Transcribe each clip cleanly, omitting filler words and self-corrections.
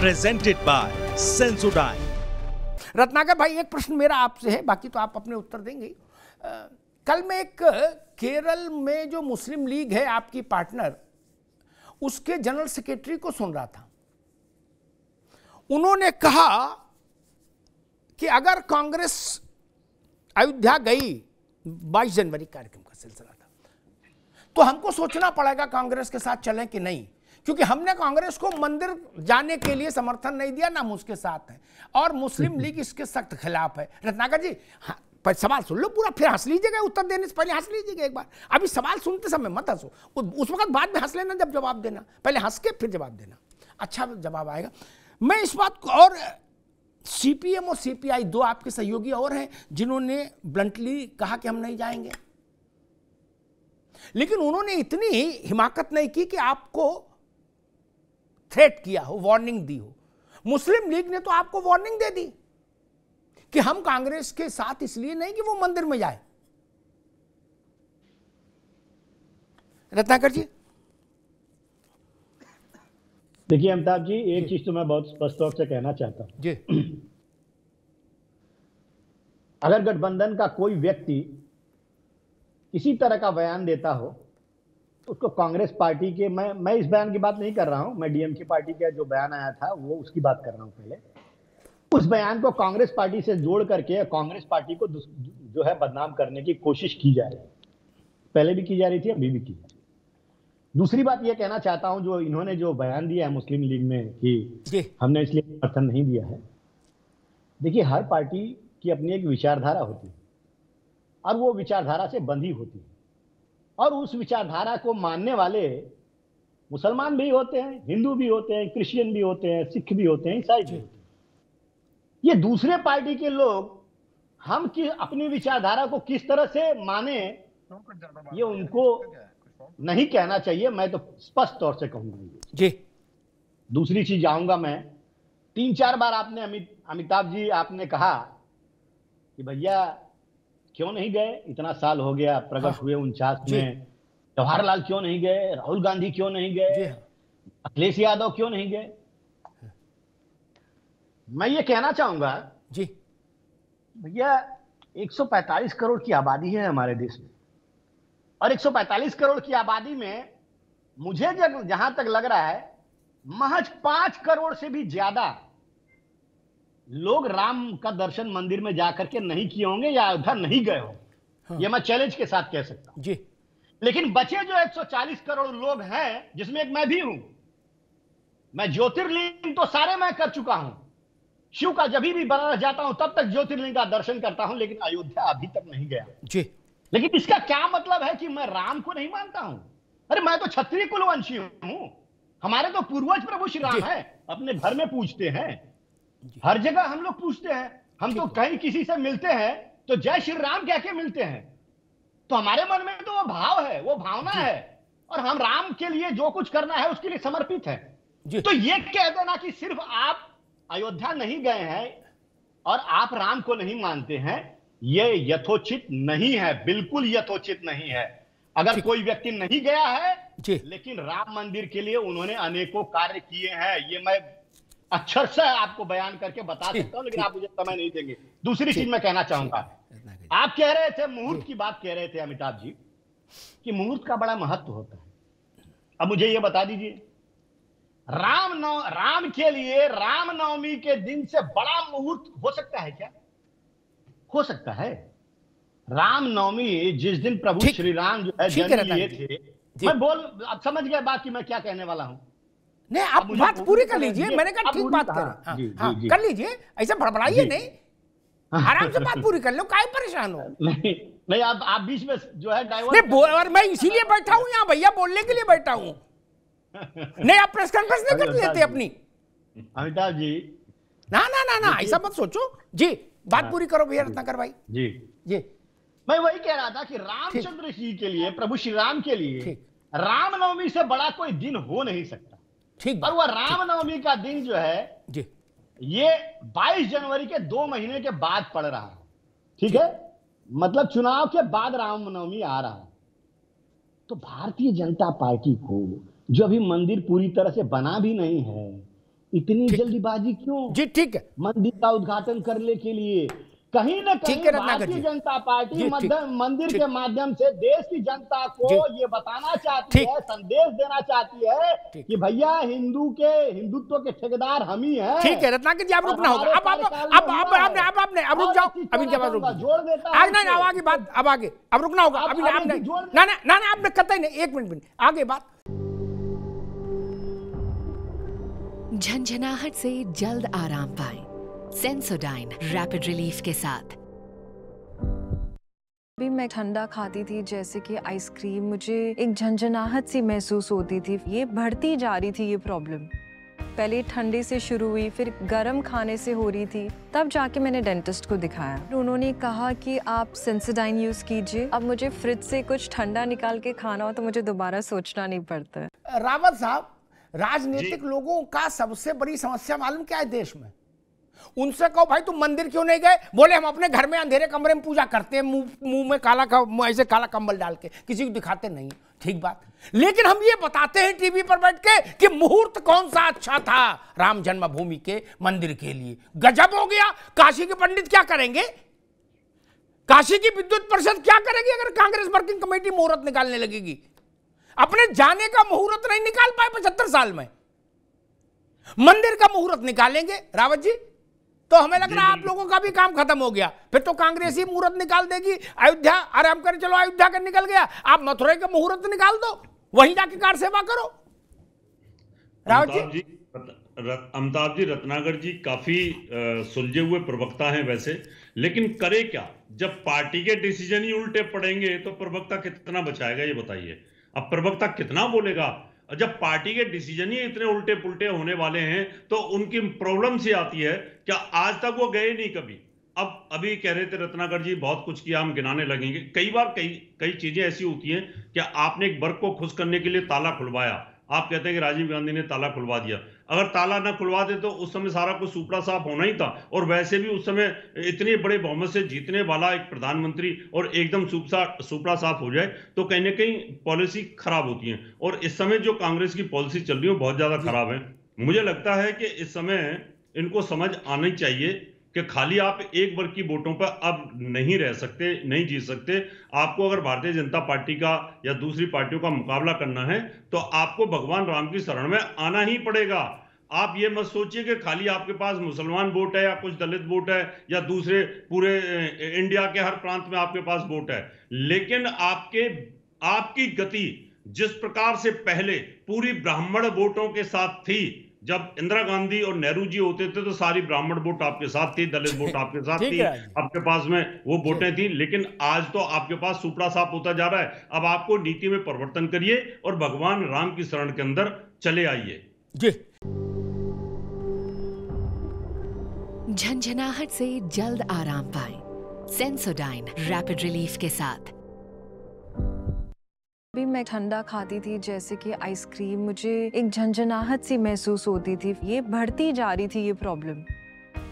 Presented by Sensodyne. Ratnakar भाई, एक प्रश्न मेरा आपसे है, बाकी तो आप अपने उत्तर देंगे। कल मैं एक केरल में जो मुस्लिम लीग है आपकी पार्टनर, उसके जनरल सेक्रेटरी को सुन रहा था। उन्होंने कहा कि अगर कांग्रेस अयोध्या गई, 22 जनवरी कार्यक्रम का सिलसिला था, तो हमको सोचना पड़ेगा कांग्रेस के साथ चलें कि नहीं, क्योंकि हमने कांग्रेस को मंदिर जाने के लिए समर्थन नहीं दिया, ना हम उसके साथ हैं, और मुस्लिम लीग इसके सख्त खिलाफ है। रत्नाकर जी, हाँ, पर सवाल सुन लो पूरा, फिर हंस लीजिएगा, उत्तर देने से पहले हंस लीजिएगा एक बार। अभी सवाल सुनते समय मत हंसो, उस वक्त बाद में हंस लेना जब जवाब देना, पहले हंस के फिर जवाब देना, अच्छा जवाब आएगा। मैं इस बात को, और सीपीएम और सीपीआई दो आपके सहयोगी और हैं जिन्होंने ब्लंटली कहा कि हम नहीं जाएंगे, लेकिन उन्होंने इतनी हिमाकत नहीं की कि आपको थ्रेट किया हो, वार्निंग दी हो। मुस्लिम लीग ने तो आपको वार्निंग दे दी कि हम कांग्रेस के साथ इसलिए नहीं कि वो मंदिर में जाए। रत्नाकर जी, देखिए अमिताभ जी, एक चीज तो मैं बहुत स्पष्ट तौर से कहना चाहता हूं जी। अगर गठबंधन का कोई व्यक्ति किसी तरह का बयान देता हो, उसको कांग्रेस पार्टी के, मैं इस बयान की बात नहीं कर रहा हूं, मैं डीएमके पार्टी का जो बयान आया था वो उसकी बात कर रहा हूं। पहले उस बयान को कांग्रेस पार्टी से जोड़ करके कांग्रेस पार्टी को जो है बदनाम करने की कोशिश की जा रही है, पहले भी की जा रही थी, अभी भी की जा रही है। दूसरी बात यह कहना चाहता हूं, जो इन्होंने जो बयान दिया है मुस्लिम लीग में कि हमने इसलिए समर्थन नहीं दिया है। देखिए, हर पार्टी की अपनी एक विचारधारा होती है और वो विचारधारा से बंधी होती है, और उस विचारधारा को मानने वाले मुसलमान भी होते हैं, हिंदू भी होते हैं, क्रिश्चियन भी होते हैं, सिख भी होते हैं, ईसाई भी होते हैं। ये दूसरे पार्टी के लोग हम की अपनी विचारधारा को किस तरह से माने, ये उनको नहीं कहना चाहिए, मैं तो स्पष्ट तौर से कहूंगा जी। दूसरी चीज आऊंगा मैं, 3-4 बार आपने अमिताभ जी आपने कहा कि भैया क्यों नहीं गए, इतना साल हो गया प्रकट हुए 49 में, जवाहरलाल क्यों नहीं गए, राहुल गांधी क्यों नहीं गए, अखिलेश यादव क्यों नहीं गए। मैं ये कहना चाहूंगा जी, भैया 145 करोड़ की आबादी है हमारे देश में, और 145 करोड़ की आबादी में मुझे जहां तक लग रहा है महज 5 करोड़ से भी ज्यादा लोग राम का दर्शन मंदिर में जाकर के नहीं किए होंगे या अयोध्या नहीं गए होंगे। हाँ। ये मैं चैलेंज के साथ कह सकता हूं जी। लेकिन बचे जो 140 करोड़ लोग हैं, जिसमें एक मैं भी हूं, मैं ज्योतिर्लिंग तो सारे मैं कर चुका हूं, शिव का जब भी बनारस जाता हूं तब तक ज्योतिर्लिंग का दर्शन करता हूं, लेकिन अयोध्या अभी तक नहीं गया जी। लेकिन इसका क्या मतलब है कि मैं राम को नहीं मानता हूं? अरे मैं तो क्षत्रिय कुलवंशी हूं, हमारे तो पूर्वज प्रभु श्री राम है, अपने घर में पूजते हैं, हर जगह हम लोग पूछते हैं, हम तो कहीं किसी से मिलते हैं तो जय श्री राम कह के मिलते हैं, तो हमारे मन में तो वो भाव है, वो भावना है, और हम राम के लिए जो कुछ करना है उसके लिए समर्पित है। तो ये कह देना कि सिर्फ आप अयोध्या नहीं गए हैं और आप राम को नहीं मानते हैं, ये यथोचित नहीं है, बिल्कुल यथोचित नहीं है। अगर कोई व्यक्ति नहीं गया है लेकिन राम मंदिर के लिए उन्होंने अनेकों कार्य किए हैं, ये मैं अक्षर से आपको बयान करके बता सकता हूं, लेकिन आप मुझे समय नहीं देंगे। दूसरी चीज मैं कहना चाहूंगा, आप कह रहे थे मुहूर्त की बात कह रहे थे अमिताभ जी कि मुहूर्त का बड़ा महत्व होता है। अब मुझे यह बता दीजिए, राम के लिए रामनवमी के दिन से बड़ा मुहूर्त हो सकता है क्या? हो सकता है। रामनवमी जिस दिन प्रभु श्री राम जो है जन्म लिए थे, मैं अब समझ गया बात कि मैं क्या कहने वाला हूं। नहीं, आप बात पूरी कर लीजिए, मैंने कहा ठीक बात करें, कर लीजिए, ऐसे बड़बड़ाइए नहीं, आराम से बात पूरी कर लो, काहे परेशान हो। नहीं आप बीच में जो है डाइवर्ट, और मैं इसीलिए बैठा हूं यहाँ भैया, बोलने के लिए बैठा हूं। नहीं, आप प्रेस कॉन्फ्रेंस नहीं कर लेते अपनी अमिताभ जी? ना ऐसा मत सोचो जी, बात पूरी करो भैया रत्नाकर भाई। जी जी, मैं वही कह रहा था कि रामचंद्र जी के लिए, प्रभु श्री राम के लिए रामनवमी से बड़ा कोई दिन हो नहीं सकता। ठीक, और वह रामनवमी का दिन जो है जी, ये 22 जनवरी के 2 महीने के बाद पड़ रहा है, ठीक है, मतलब चुनाव के बाद रामनवमी आ रहा है। तो भारतीय जनता पार्टी को जो अभी मंदिर पूरी तरह से बना भी नहीं है, इतनी जल्दीबाजी क्यों? जी ठीक है, मंदिर का उद्घाटन करने के लिए कहीं ना कहीं भारतीय जनता पार्टी मंदिर के माध्यम से देश की जनता को ये बताना चाहती है, संदेश देना चाहती है कि भैया हिंदुत्व के ठेकेदार हम ही हैं। ठीक है रत्नाकर जी, आप रुकना होगा। अब रुक जाओ, अभी क्या बात जोड़ देता है। आगे बात, अब रुकना होगा। अभी ना आपने कतई नहीं, एक मिनट आगे बात। झंझनाहट से जल्द आराम पाएं सेंसोडाइन रैपिड रिलीफ के साथ। भी मैं ठंडा खाती थी जैसे कि आइसक्रीम, मुझे एक झंझनाहट सी महसूस होती थी। ये बढ़ती जा रही थी ये प्रॉब्लम। पहले ठंडे से शुरू हुई, फिर गर्म खाने से हो रही थी, तब जाके मैंने डेंटिस्ट को दिखाया। उन्होंने कहा कि आप सेंसोडाइन यूज कीजिए। अब मुझे फ्रिज से कुछ ठंडा निकाल के खाना हो तो मुझे दोबारा सोचना नहीं पड़ता। रावत साहब, राजनीतिक लोगों का सबसे बड़ी समस्या मालूम क्या है देश में? उनसे कहो भाई तुम मंदिर क्यों नहीं गए? बोले हम अपने घर में अंधेरे कमरे में पूजा करते हैं, मुंह में ऐसे काला कंबल डाल के, किसी को दिखाते नहीं। ठीक बात, लेकिन हम ये बताते हैं टीवी पर बैठ के कि मुहूर्त कौन सा अच्छा था राम जन्मभूमि के मंदिर के लिए। गजब हो गया। काशी के पंडित क्या करेंगे? काशी की विद्युत परिषद क्या करेगी अगर कांग्रेस वर्किंग कमेटी मुहूर्त निकालने लगेगी? अपने जाने का मुहूर्त नहीं निकाल पाए 75 साल में, मंदिर का मुहूर्त निकालेंगे रावत जी? तो हमें लग रहा है आप लोगों का भी काम खत्म हो गया। फिर तो कांग्रेस ही मुहूर्त निकाल देगी। अयोध्या, अरे हम करें चलो अयोध्या का निकल गया, आप मथुरा का मुहूर्त निकाल दो, वहीं जाके कार सेवा करो। रावत जी, अमिताभ जी, रत्नाकर जी काफी सुलझे हुए प्रवक्ता हैं वैसे, लेकिन करे क्या? जब पार्टी के डिसीजन ही उल्टे पड़ेंगे तो प्रवक्ता कितना बचाएगा ये बताइए। अब प्रवक्ता कितना बोलेगा? जब पार्टी के डिसीजन ही इतने उल्टे पुल्टे होने वाले हैं तो उनकी प्रॉब्लम सी आती है। क्या आज तक वो गए नहीं कभी? अब अभी कह रहे थे रत्नाकर जी बहुत कुछ किया, हम गिनाने लगेंगे। कई बार कई चीजें ऐसी होती हैं कि आपने एक वर्ग को खुश करने के लिए ताला खुलवाया, आप कहते हैं कि राजीव गांधी ने ताला खुलवा दिया। अगर ताला ना खुलवा दे तो उस समय सारा कुछ सुपड़ा साफ होना ही था। और वैसे भी उस समय इतने बड़े बहुमत से जीतने वाला एक प्रधानमंत्री और एकदम सुपड़ा साफ हो जाए तो कहीं ना कहीं पॉलिसी खराब होती है। और इस समय जो कांग्रेस की पॉलिसी चल रही है बहुत ज्यादा खराब है। मुझे लगता है कि इस समय इनको समझ आनी चाहिए कि खाली आप एक वर्ग की वोटों पर अब नहीं रह सकते, नहीं जीत सकते। आपको अगर भारतीय जनता पार्टी का या दूसरी पार्टियों का मुकाबला करना है तो आपको भगवान राम की शरण में आना ही पड़ेगा। आप ये मत सोचिए कि खाली आपके पास मुसलमान वोट है या कुछ दलित वोट है या दूसरे पूरे इंडिया के हर प्रांत में आपके पास वोट है, लेकिन आपकी गति जिस प्रकार से पहले पूरी ब्राह्मण वोटों के साथ थी, जब इंदिरा गांधी और नेहरू जी होते थे तो सारी ब्राह्मण वोट आपके साथ थी, दलित वोट आपके साथ थी, आपके पास में वो वोटें थी। लेकिन आज तो आपके पास सुपड़ा साफ होता जा रहा है। अब आपको नीति में परिवर्तन करिए और भगवान राम की शरण के अंदर चले आइए। जी। झंझनाहट से जल्द आराम पाएं सेंसोडाइन रैपिड रिलीफ के साथ। भी मैं ठंडा खाती थी जैसे कि आइसक्रीम, मुझे एक झंझनाहट सी महसूस होती थी। ये बढ़ती जा रही थी ये प्रॉब्लम।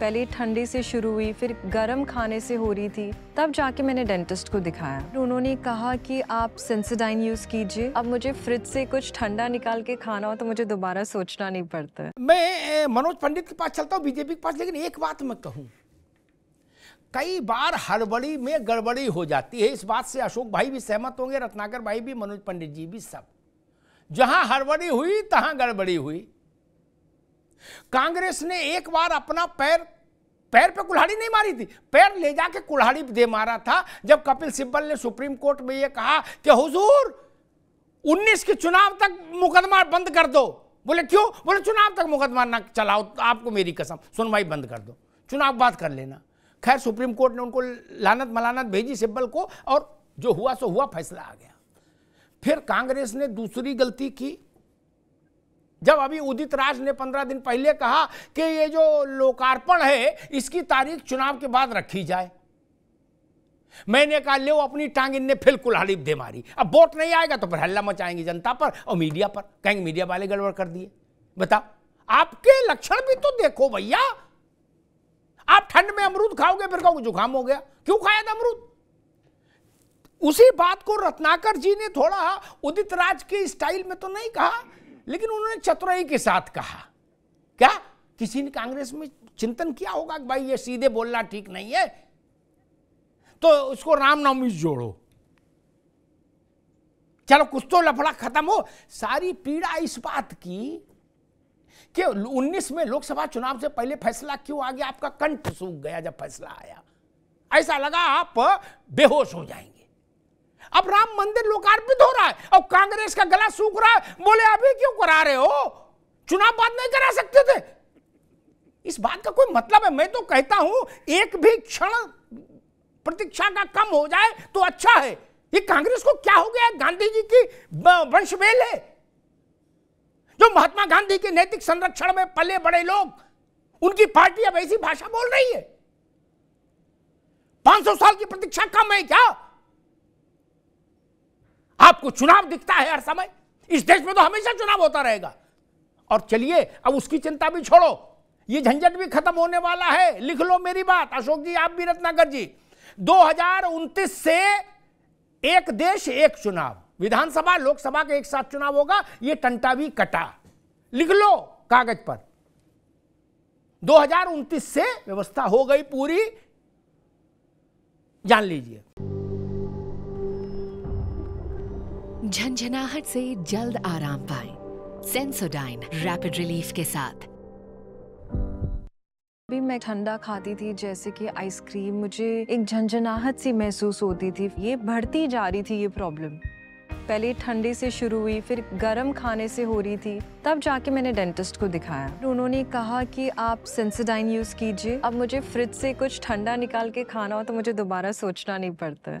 पहले ठंडे से शुरू हुई, फिर गर्म खाने से हो रही थी, तब जाके मैंने डेंटिस्ट को दिखाया। उन्होंने कहा कि आप सेंसोडाइन यूज कीजिए। अब मुझे फ्रिज से कुछ ठंडा निकाल के खाना हो तो मुझे दोबारा सोचना नहीं पड़ता। मैं मनोज पंडित के पास चलता हूँ, बीजेपी के पास, लेकिन एक बात मैं कहूँ, कई बार हड़बड़ी में गड़बड़ी हो जाती है। इस बात से अशोक भाई भी सहमत होंगे, रत्नाकर भाई भी, मनोज पंडित जी भी, सब। जहां हड़बड़ी हुई तहां गड़बड़ी हुई। कांग्रेस ने एक बार अपना पैर पे कुल्हाड़ी नहीं मारी थी, पैर ले जाके कुल्हाड़ी दे मारा था जब कपिल सिब्बल ने सुप्रीम कोर्ट में यह कहा कि हुजूर 19 के चुनाव तक मुकदमा बंद कर दो। बोले क्यों? बोले चुनाव तक मुकदमा ना चलाओ, आपको मेरी कसम, सुनवाई बंद कर दो, चुनाव बाद कर लेना। खैर सुप्रीम कोर्ट ने उनको लानत मलानत भेजी सिब्बल को, और जो हुआ सो हुआ, फैसला आ गया। फिर कांग्रेस ने दूसरी गलती की, जब अभी उदित राज ने 15 दिन पहले कहा कि ये जो लोकार्पण है इसकी तारीख चुनाव के बाद रखी जाए। मैंने कहा ले अपनी टांग, इनने फिर कुल्हाड़ी दे मारी। अब वोट नहीं आएगा तो फिर हल्ला मचाएंगे जनता पर और मीडिया पर, कहेंगे मीडिया वाले गड़बड़ कर दिए। बताओ, आपके लक्षण भी तो देखो भैया। आप ठंड में अमरूद खाओगे फिर कहोगे जुकाम हो गया, क्यों खाया था अमरूद? उसी बात को रत्नाकर जी ने थोड़ा उदित राज के स्टाइल में तो नहीं कहा, लेकिन उन्होंने चतुराई के साथ कहा। क्या किसी ने कांग्रेस में चिंतन किया होगा कि भाई ये सीधे बोलना ठीक नहीं है, तो उसको रामनवमी जोड़ो, चलो कुछ तो लफड़ा खत्म हो। सारी पीड़ा इस बात की कि 19 में लोकसभा चुनाव से पहले फैसला क्यों आ गया, आपका कंठ सूख गया जब फैसला आया, ऐसा लगा आप बेहोश हो जाएंगे। अब राम मंदिर लोकार्पित हो रहा है और कांग्रेस का गला सूख रहा है, बोले अभी क्यों करा रहे हो, चुनाव बाद नहीं करा सकते थे। इस बात का कोई मतलब है? मैं तो कहता हूं एक भी क्षण प्रतीक्षा का कम हो जाए तो अच्छा है। ये कांग्रेस को क्या हो गया? गांधी जी की वंशवेल है, जो महात्मा गांधी के नैतिक संरक्षण में पले बड़े लोग, उनकी पार्टी अब ऐसी भाषा बोल रही है। 500 साल की प्रतीक्षा कम है क्या? आपको चुनाव दिखता है हर समय, इस देश में तो हमेशा चुनाव होता रहेगा। और चलिए अब उसकी चिंता भी छोड़ो, ये झंझट भी खत्म होने वाला है। लिख लो मेरी बात, अशोक जी, आप भी, रत्नाकर जी, 2029 से एक देश एक चुनाव, विधानसभा लोकसभा के एक साथ चुनाव होगा, ये टंटा भी कटा। लिख लो कागज पर, 2029 से व्यवस्था हो गई पूरी, जान लीजिए। झंझनाहट से जल्द आराम पाएं सेंसोडाइन रैपिड रिलीफ के साथ। भी मैं ठंडा खाती थी जैसे कि आइसक्रीम, मुझे एक झंझनाहट सी महसूस होती थी। ये बढ़ती जा रही थी ये प्रॉब्लम, पहले ठंडे से शुरू हुई, फिर गर्म खाने से हो रही थी। तब जाके मैंने डेंटिस्ट को दिखाया, उन्होंने कहा कि आप सेंसोडाइन यूज़ कीजिए। अब मुझे फ्रिज से कुछ ठंडा निकाल के खाना हो तो मुझे दोबारा सोचना नहीं पड़ता है।